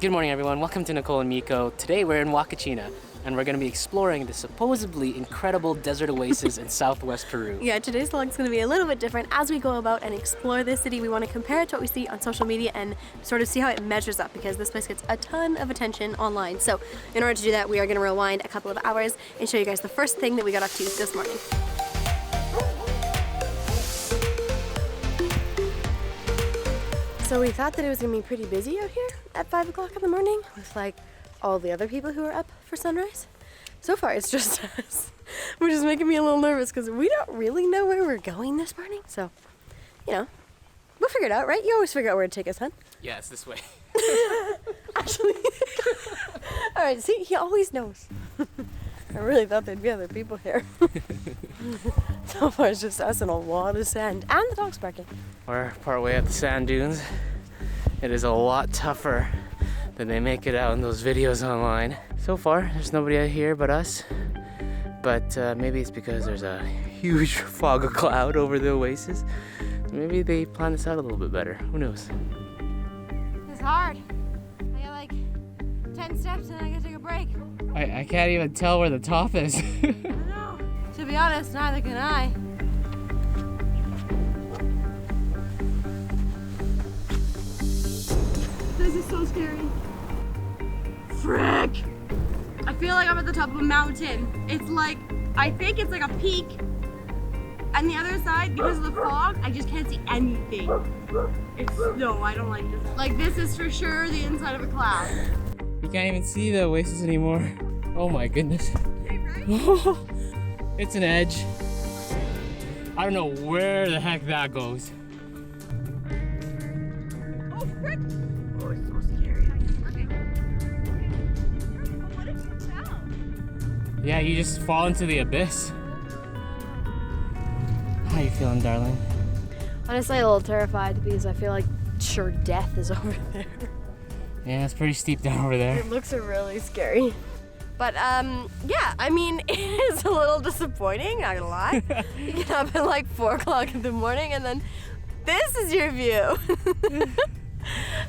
Good morning, everyone. Welcome to Nicole and Mico. Today we're in Huacachina, and we're going to be exploring the supposedly incredible desert oasis in southwest Peru. Yeah, today's vlog is going to be a little bit different. As we go about and explore this city, we want to compare it to what we see on social media and sort of see how it measures up, because this place gets a ton of attention online. So in order to do that, we are going to rewind a couple of hours and show you guys the first thing that we got up to this morning. So we thought that it was going to be pretty busy out here at 5 o'clock in the morning with like all the other people who are up for sunrise. So far it's just us, which is making me a little nervous because we don't really know where we're going this morning. So, you know, we'll figure it out, right? You always figure out where to take us, huh? Yeah, it's this way. Actually, all right, see, he always knows. I really thought there'd be other people here. So far it's just us and a lot of sand, and the dog's barking. We're partway up the sand dunes. It is a lot tougher than they make it out in those videos online. So far, there's nobody out here but us. But maybe it's because there's a huge fog of cloud over the oasis. Maybe they planned this out a little bit better. Who knows? It's hard. I got like 10 steps and I gotta take a break. I can't even tell where the top is. I know. To be honest, neither can I. This is so scary. Frick! I feel like I'm at the top of a mountain. It's like, I think it's like a peak. And the other side, because of the fog, I just can't see anything. No, I don't like this. Like, this is for sure the inside of a cloud. You can't even see the oasis anymore. Oh my goodness. Right? It's an edge. I don't know where the heck that goes. Oh, frick! Oh, it's so scary. Okay. What if you fell? Yeah, you just fall into the abyss. How you feeling, darling? Honestly, a little terrified because I feel like sure death is over there. Yeah, it's pretty steep down over there. It looks really scary. But yeah, I mean, it is a little disappointing, not gonna lie. You get up at like 4 o'clock in the morning and then this is your view.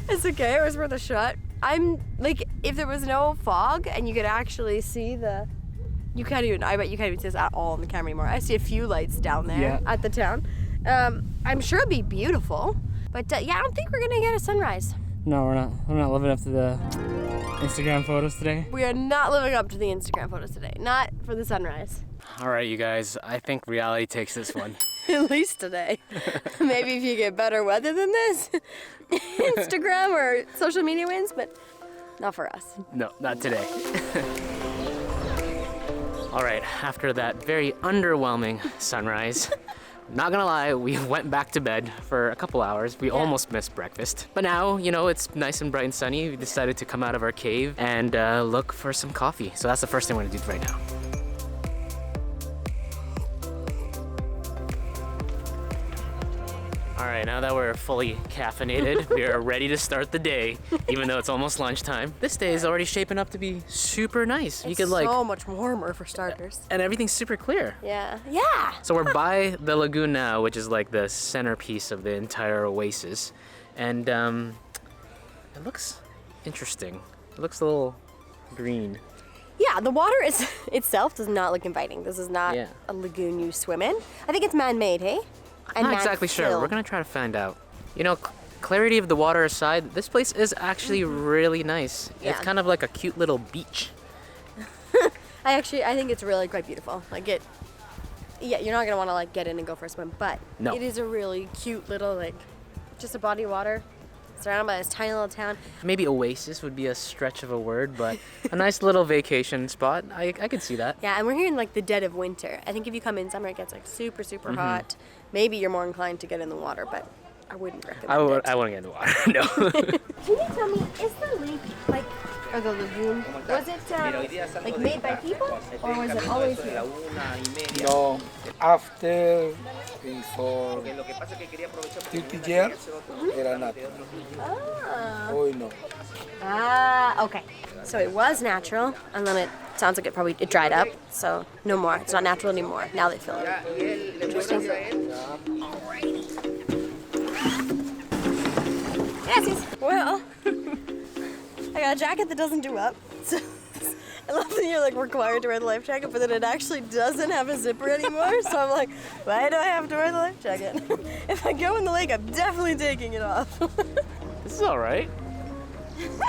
It's okay, it was worth a shot. I'm like, if there was no fog and you could actually see the, I bet you can't even see this at all on the camera anymore. I see a few lights down there at the town. I'm sure it'd be beautiful, but yeah, I don't think we're gonna get a sunrise. No, we're not. I'm not living up to the Instagram photos today. We are not living up to the Instagram photos today. Not for the sunrise. All right, you guys. I think reality takes this one. At least today. Maybe if you get better weather than this, Instagram or social media wins, but not for us. No, not today. All right, after that very underwhelming sunrise, not gonna lie, we went back to bed for a couple hours. We almost missed breakfast. But now, you know, it's nice and bright and sunny. We decided to come out of our cave and look for some coffee. So that's the first thing we're gonna do right now. All right, now that we're fully caffeinated, we are ready to start the day, even though it's almost lunchtime. This day is already shaping up to be super nice. It's so much warmer for starters. And everything's super clear. Yeah. Yeah! So we're by the lagoon now, which is like the centerpiece of the entire oasis. And it looks interesting. It looks a little green. Yeah, the water itself does not look inviting. This is not a lagoon you swim in. I think it's man-made, hey? I'm not exactly sure. We're gonna try to find out. You know, clarity of the water aside, this place is actually really nice. Yeah. It's kind of like a cute little beach. I think it's really quite beautiful. Like yeah, you're not gonna want to like get in and go for a swim, but it is a really cute little like, just a body of water surrounded by this tiny little town. Maybe Oasis would be a stretch of a word, but a nice little vacation spot. I could see that. Yeah, and we're here in like the dead of winter. I think if you come in summer, it gets like super, super hot. Maybe you're more inclined to get in the water, but I wouldn't recommend it. I wouldn't get in the water, no. Can you tell me, is the lake, like, or the lagoon, was it like made by people, or was it always here? No, after, before 50 years, era natural. Oh, no. Ah, okay. So it was natural, and then it sounds like it dried up, so no more. It's not natural anymore. Now they fill it. Interesting. Gracias. Well, I got a jacket that doesn't do up. So I love that you're like required to wear the life jacket, but then it actually doesn't have a zipper anymore. So I'm like, why do I have to wear the life jacket? If I go in the lake, I'm definitely taking it off. This is all right.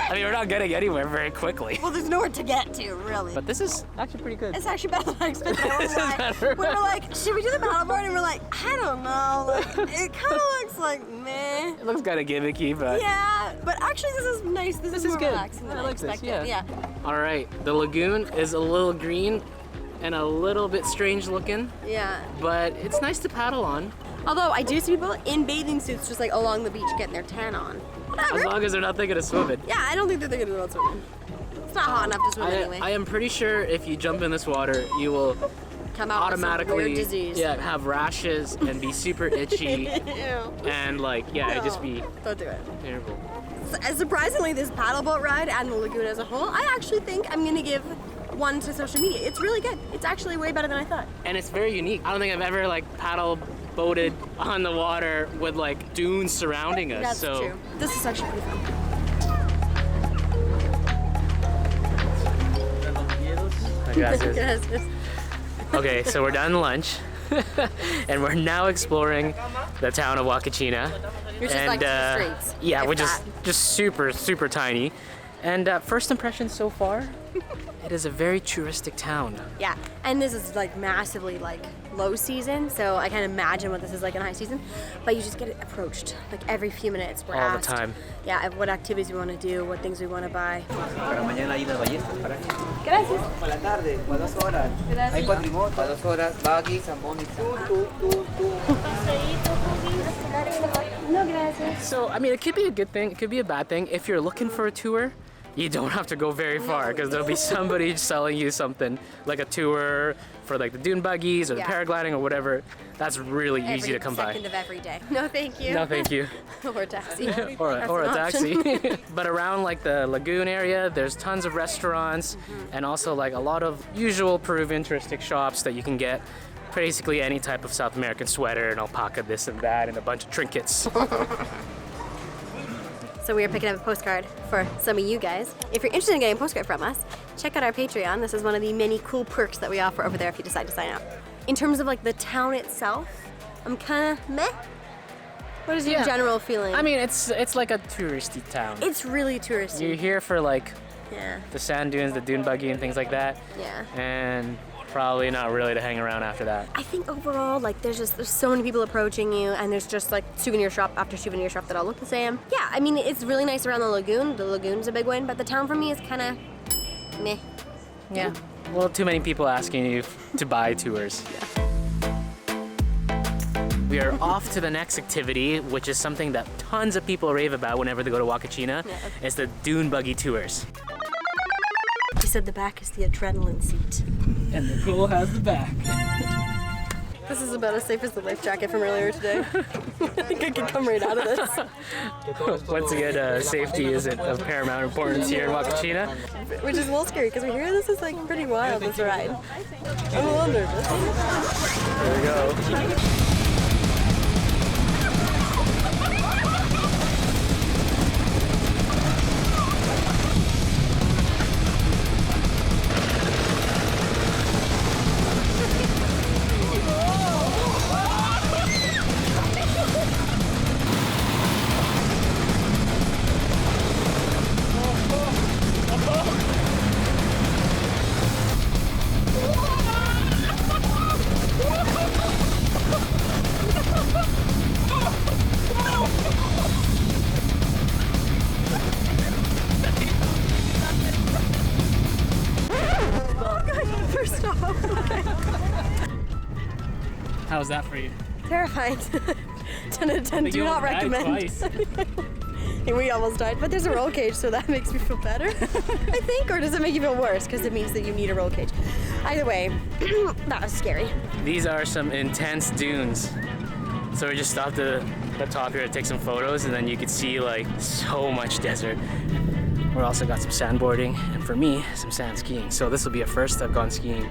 I mean, we're not getting anywhere very quickly. Well, there's nowhere to get to, really. But this is actually pretty good. It's actually better than I expected. We were like, should we do the paddleboard? And we're like, I don't know. Like, it kind of looks like meh. It looks kind of gimmicky, but... Yeah, but actually this is nice. This is more good. relaxing than I like this, expected. yeah. All right, the lagoon is a little green and a little bit strange looking, Yeah. but it's nice to paddle on. Although I do see people in bathing suits just like along the beach getting their tan on. Whatever. As long as they're not thinking of swimming. Yeah, I don't think they're thinking about swimming. It's not hot enough to swim anyway. I am pretty sure if you jump in this water, you will Come out automatically with some weird disease. have rashes and be super itchy Ew. and like it'd just be Don't do it. terrible. Surprisingly, this paddleboat ride and the lagoon as a whole, I actually think I'm gonna give one to social media. It's really good. It's actually way better than I thought. And it's very unique. I don't think I've ever like paddle boated on the water with like dunes surrounding us. That's so true. This is actually pretty fun. Gracias. Okay, so we're done lunch and we're now exploring the town of Huacachina. You're just like 2 streets. Yeah, if we're that. just super tiny. And first impressions so far, it is a very touristic town. Yeah, and this is like massively like low season, so I can't imagine what this is like in high season. But you just get approached like every few minutes. We're All the asked, time. Yeah, what activities we want to do, what things we want to buy. Para mañana hay unas ballestas para aquí. Gracias. Para la tarde, para 2 horas. Gracias. Hay cuatrimotos. Para 2 horas, buggy, sandboard. No, gracias. So, I mean, it could be a good thing, it could be a bad thing. If you're looking for a tour, you don't have to go very far because there'll be somebody selling you something like a tour for like the dune buggies or the Yeah. paragliding or whatever. That's really easy to come by. Every second of every day. No, thank you. No, thank you. Or a taxi. or That's a an taxi. option. But around like the lagoon area, there's tons of restaurants and also like a lot of usual Peruvian touristic shops that you can get basically any type of South American sweater and alpaca this and that and a bunch of trinkets. So we are picking up a postcard for some of you guys. If you're interested in getting a postcard from us, check out our Patreon. This is one of the many cool perks that we offer over there if you decide to sign up. In terms of like the town itself, I'm kind of meh. What is your Yeah. general feeling? I mean, it's like a touristy town. it's really touristy. You're here for like Yeah, the sand dunes, the dune buggy and things like that. yeah. And probably not really to hang around after that. I think overall, like there's so many people approaching you, and there's just like souvenir shop after souvenir shop that all look the same. Yeah, I mean it's really nice around the lagoon. The lagoon's a big win, but the town for me is kind of meh. Yeah. Well, too many people asking you to buy tours. We are off to the next activity, which is something that tons of people rave about whenever they go to Huacachina. Yeah. It's the dune buggy tours. He said the back is the adrenaline seat. And Nicole has the back. This is about as safe as the life jacket from earlier today. I think I could come right out of this. Once again, safety is of paramount importance here in Huacachina. Which is a little scary because we hear this is like pretty wild, this ride. I'm a little nervous. Here we go. How was that for you? Terrifying. 10 out of 10, do not recommend. We almost died, but there's a roll cage, so that makes me feel better, I think, or does it make you feel worse because it means that you need a roll cage? Either way, that was scary. These are some intense dunes. So we just stopped at the top here to take some photos, and then you could see like so much desert. We also got some sandboarding, and for me, some sand skiing. So this will be a first. I've gone skiing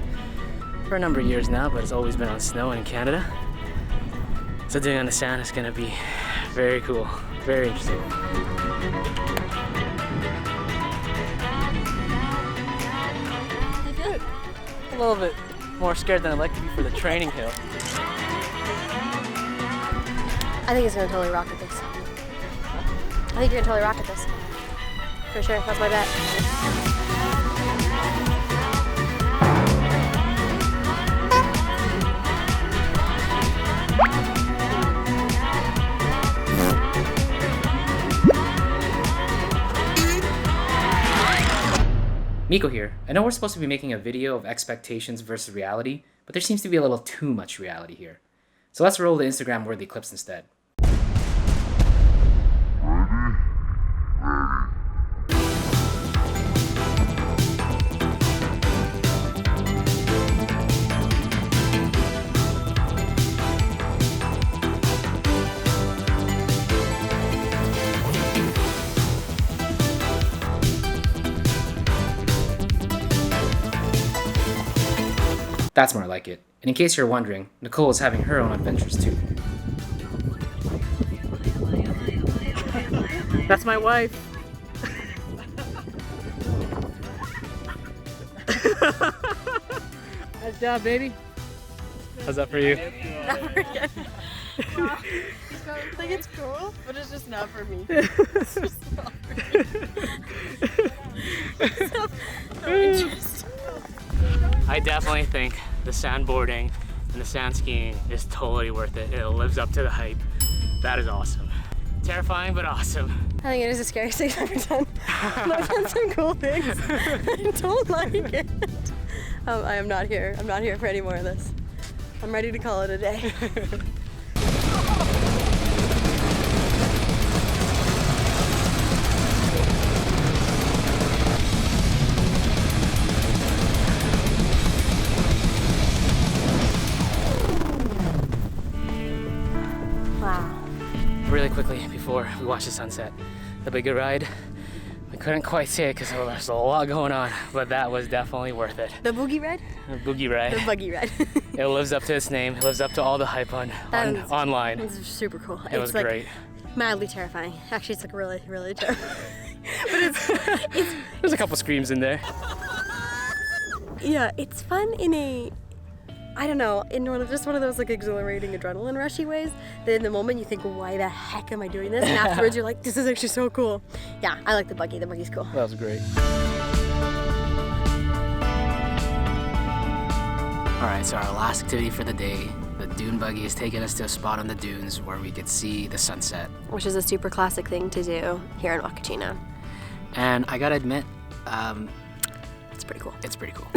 for a number of years now, but it's always been on snow in Canada. So doing on the sand is gonna be very cool, very interesting. a little bit more scared than I'd like to be for the training hill. I think he's gonna totally rock at this. I think you're gonna totally rock at this. For sure, that's my bet. Mico here. I know we're supposed to be making a video of expectations versus reality, but there seems to be a little too much reality here. So let's roll the Instagram-worthy clips instead. That's more like it. And in case you're wondering, Nicole is having her own adventures too. That's my wife. Nice job, baby. How's that for you? Never again. Wow. I think it's cool, but it's just not for me. It's just not for me. So interesting. I definitely think the sandboarding and the sand skiing is totally worth it. It lives up to the hype. That is awesome. Terrifying, but awesome. I think it is the scariest thing I've ever done. I've done some cool things. I don't like it. I am not here. I'm not here for any more of this. I'm ready to call it a day. Really quickly before we watch the sunset, the buggy ride. I couldn't quite say it because there's a lot going on, but that was definitely worth it. The boogie ride? The buggy ride. The buggy ride. It lives up to its name. It lives up to all the hype online. It's super cool. It was like great. Madly terrifying. Actually, it's like really, really terrifying. But it's There's a couple screams in there. Yeah, it's fun in a, I don't know, in just one of those like exhilarating adrenaline rushy ways that in the moment you think, why the heck am I doing this? And afterwards you're like, this is actually so cool. Yeah, I like the buggy. The buggy's cool. That was great. Alright, so our last activity for the day, the dune buggy is taking us to a spot on the dunes where we could see the sunset. Which is a super classic thing to do here in Huacachina. And I gotta admit, it's pretty cool. it's pretty cool.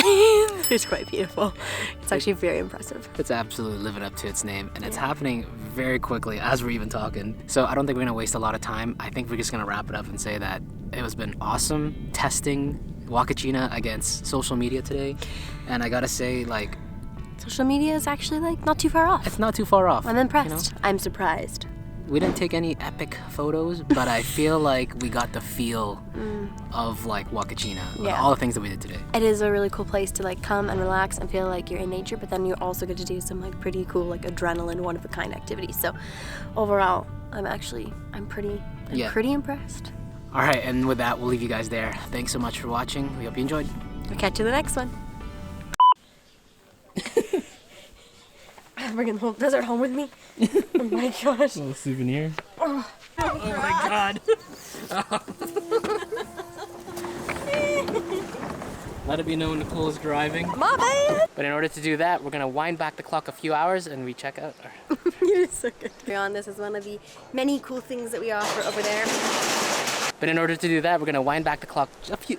It's quite beautiful. It's actually very impressive. It's absolutely living up to its name, and it's happening very quickly as we're even talking. So I don't think we're gonna waste a lot of time. I think we're just gonna wrap it up and say that it has been awesome testing Huacachina against social media today. And I gotta say, like, Social media is actually like not too far off. it's not too far off. I'm impressed. You know? I'm surprised. We didn't take any epic photos, but I feel like we got the feel of like Huacachina, Yeah. all the things that we did today. It is a really cool place to like come and relax and feel like you're in nature, but then you also get to do some like pretty cool like adrenaline one of a kind activities. So overall, I'm pretty impressed. All right, and with that, we'll leave you guys there. Thanks so much for watching. We hope you enjoyed. I'll catch you in the next one. I'm bringing the whole desert home with me. Oh my gosh. Little souvenir. Oh my god. Let it be known Nicole is driving. My bad. But in order to do that, we're gonna wind back the clock a few hours and we check out our... You're so good. This is one of the many cool things that we offer over there. But in order to do that, we're gonna wind back the clock a few...